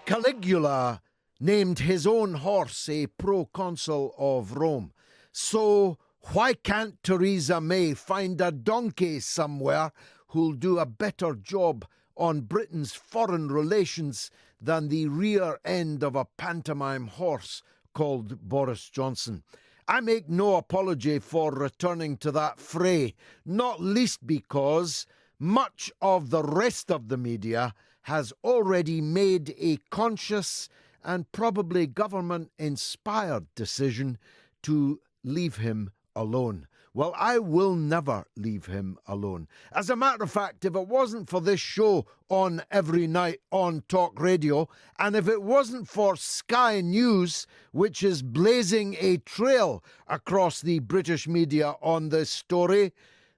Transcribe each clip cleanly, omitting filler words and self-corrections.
Caligula named his own horse a proconsul of Rome. So why can't Theresa May find a donkey somewhere who'll do a better job on Britain's foreign relations than the rear end of a pantomime horse called Boris Johnson? I make no apology for returning to that fray, not least because much of the rest of the media has already made a conscious and probably government-inspired decision to leave him alone. Well, I will never leave him alone. As a matter of fact, if it wasn't for this show on every night on Talk Radio, and if it wasn't for Sky News, which is blazing a trail across the British media on this story,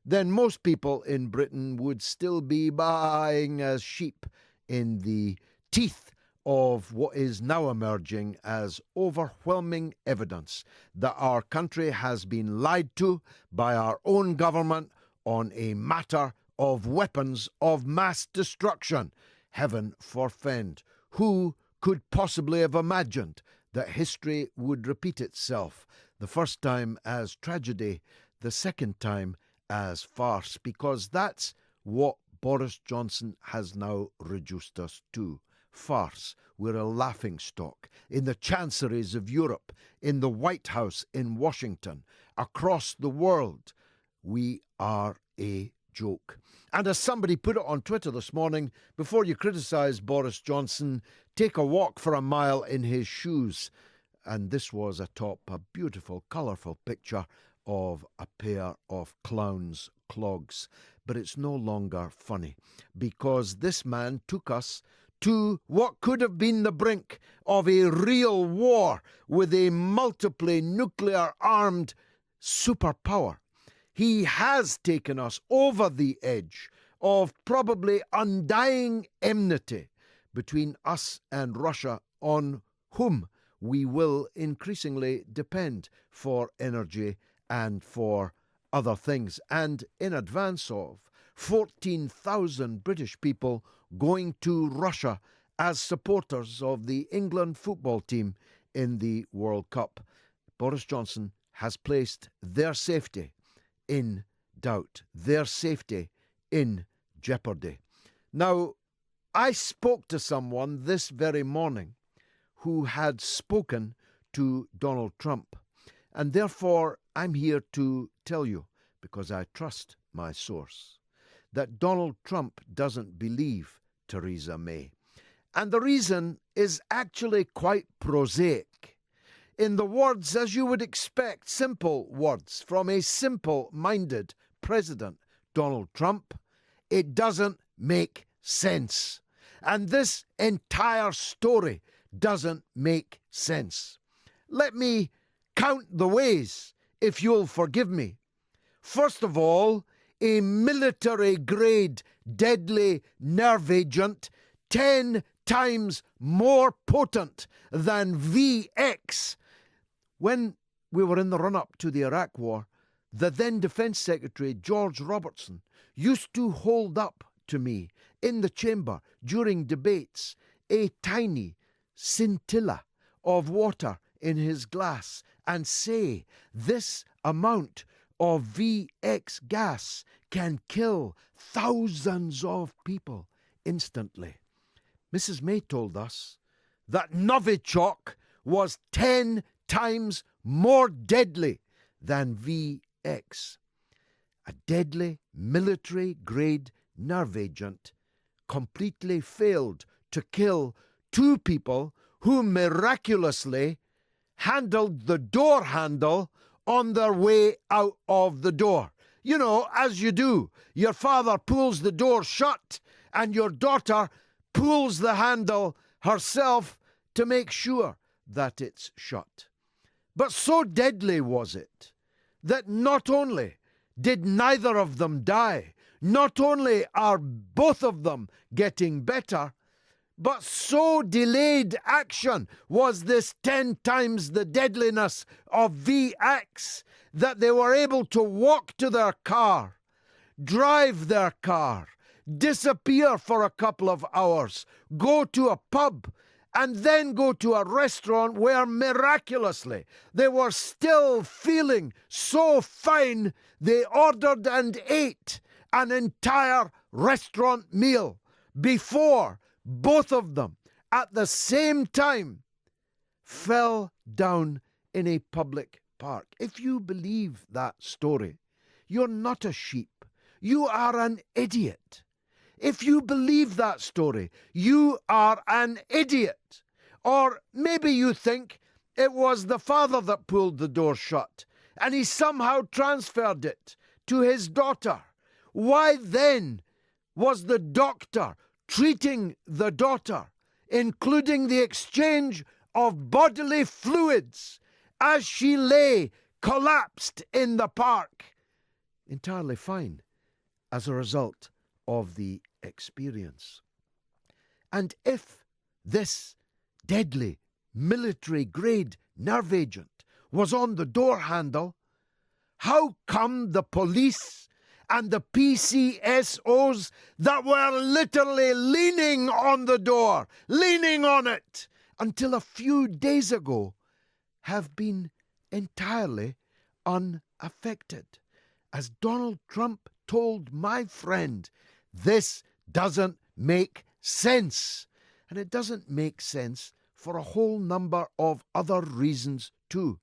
then most people in Britain would still be buying as sheep in the teeth of what is now emerging as overwhelming evidence that our country has been lied to by our own government on a matter of weapons of mass destruction. Heaven forfend. Who could possibly have imagined that history would repeat itself, the first time as tragedy, the second time as farce? Because that's what Boris Johnson has now reduced us to. Farce. We're a laughingstock in the chanceries of Europe, in the White House in Washington, across the world. We are a joke. And as somebody put it on Twitter this morning, before you criticise Boris Johnson, take a walk for a mile in his shoes. And this was atop a beautiful, colourful picture of a pair of clown's clogs. But it's no longer funny, because this man took us to what could have been the brink of a real war with a multiply nuclear-armed superpower. He has taken us over the edge of probably undying enmity between us and Russia, on whom we will increasingly depend for energy and for other things, and in advance of 14,000 British people going to Russia as supporters of the England football team in the World Cup. Boris Johnson has placed their safety in doubt, their safety in jeopardy. Now, I spoke to someone this very morning who had spoken to Donald Trump, and therefore I'm here to tell you, because I trust my source, that Donald Trump doesn't believe Theresa May. And the reason is actually quite prosaic. In the words, as you would expect, simple words from a simple-minded President, Donald Trump, it doesn't make sense. And this entire story doesn't make sense. Let me count the ways, if you'll forgive me. First of all, a military-grade deadly nerve agent 10 times more potent than VX. When we were in the run-up to the Iraq War, the then Defence Secretary, George Robertson, used to hold up to me in the chamber during debates a tiny scintilla of water in his glass and say, this amount of VX gas can kill thousands of people instantly. Mrs. May told us that Novichok was 10 times more deadly than VX. A deadly military-grade nerve agent completely failed to kill 2 people who miraculously handled the door handle on their way out of the door. You know, as you do. Your father pulls the door shut and your daughter pulls the handle herself to make sure that it's shut. But so deadly was it that not only did neither of them die, not only are both of them getting better, but so delayed action was this 10 times the deadliness of VX that they were able to walk to their car, drive their car, disappear for a couple of hours, go to a pub and then go to a restaurant where miraculously they were still feeling so fine they ordered and ate an entire restaurant meal before both of them at the same time fell down in a public park. If you believe that story, you're not a sheep. You are an idiot. If you believe that story, you are an idiot. Or maybe you think it was the father that pulled the door shut and he somehow transferred it to his daughter. Why then was the doctor treating the daughter, including the exchange of bodily fluids as she lay collapsed in the park, entirely fine as a result of the experience? And if this deadly military-grade nerve agent was on the door handle, how come the police and the PCSOs that were literally leaning on the door, leaning on it, until a few days ago, have been entirely unaffected? As Donald Trump told my friend, this doesn't make sense. And it doesn't make sense for a whole number of other reasons too.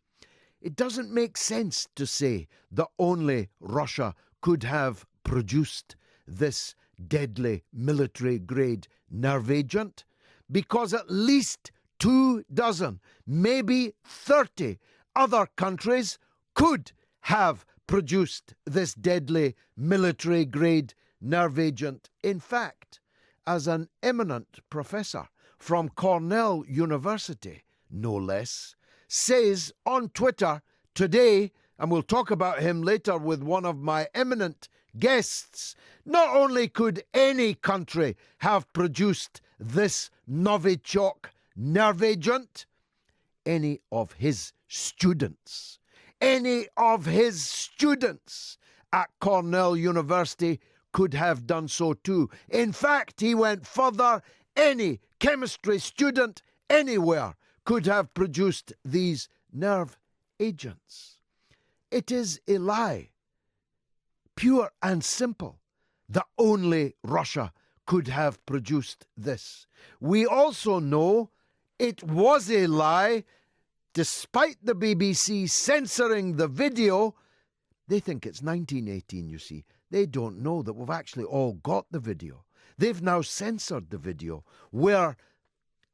It doesn't make sense to say that only Russia could have produced this deadly military-grade nerve agent, because at least 24, maybe 30 other countries could have produced this deadly military-grade nerve agent. In fact, as an eminent professor from Cornell University, no less, says on Twitter today, and we'll talk about him later with one of my eminent guests, not only could any country have produced this Novichok nerve agent, any of his students at Cornell University could have done so too. In fact, he went further. Any chemistry student anywhere could have produced these nerve agents. It is a lie, pure and simple, that only Russia could have produced this. We also know it was a lie, despite the BBC censoring the video. They think it's 1918, you see. They don't know that we've actually all got the video. They've now censored the video where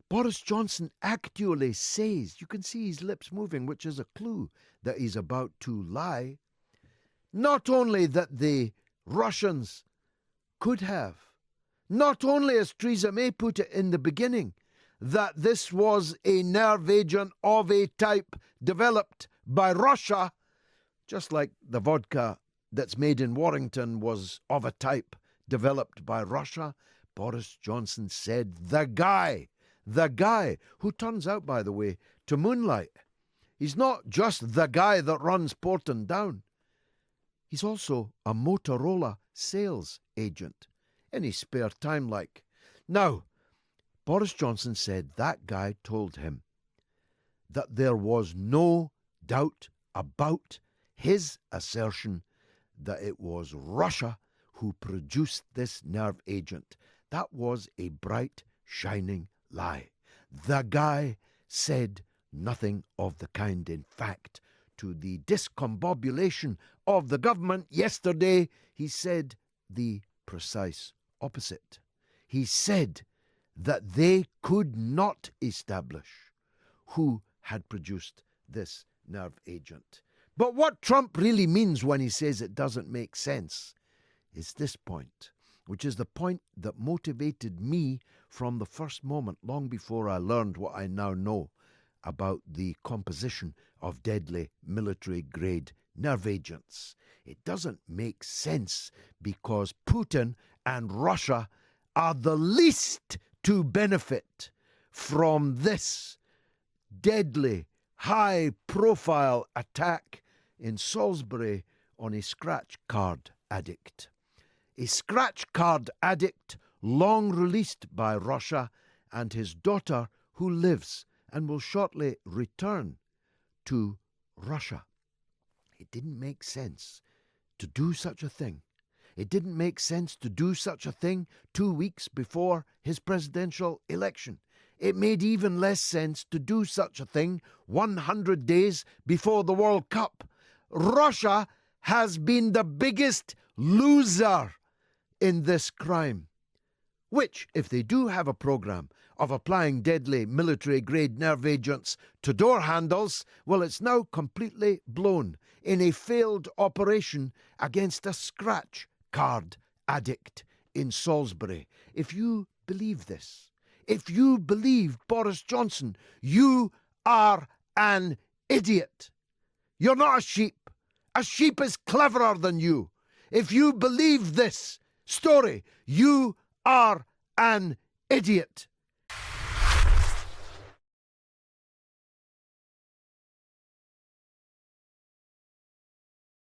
Boris Johnson actually says, you can see his lips moving, which is a clue that he's about to lie, not only that the Russians could have, not only, as Theresa May put it in the beginning, that this was a nerve agent of a type developed by Russia, just like the vodka that's made in Warrington was of a type developed by Russia. Boris Johnson said the guy who turns out, by the way, to moonlight. He's not just the guy that runs Porton Down. He's also a Motorola sales agent in his spare time, like. Now, Boris Johnson said that guy told him that there was no doubt about his assertion that it was Russia who produced this nerve agent. That was a bright, shining lie. The guy said nothing of the kind. In fact, to the discombobulation of the government yesterday, he said the precise opposite. He said that they could not establish who had produced this nerve agent. But what Trump really means when he says it doesn't make sense is this point, which is the point that motivated me from the first moment, long before I learned what I now know about the composition of deadly military-grade nerve agents. It doesn't make sense because Putin and Russia are the least to benefit from this deadly, high-profile attack in Salisbury on a scratch card addict. A scratch card addict long released by Russia and his daughter, who lives and will shortly return to Russia. It didn't make sense to do such a thing. It didn't make sense to do such a thing 2 weeks before his presidential election. It made even less sense to do such a thing 100 days before the World Cup. Russia has been the biggest loser in this crime, which, if they do have a program of applying deadly military-grade nerve agents to door handles, well, it's now completely blown in a failed operation against a scratch card addict in Salisbury. If you believe this, if you believe Boris Johnson, you are an idiot. You're not a sheep. A sheep is cleverer than you. If you believe this story, you are an idiot.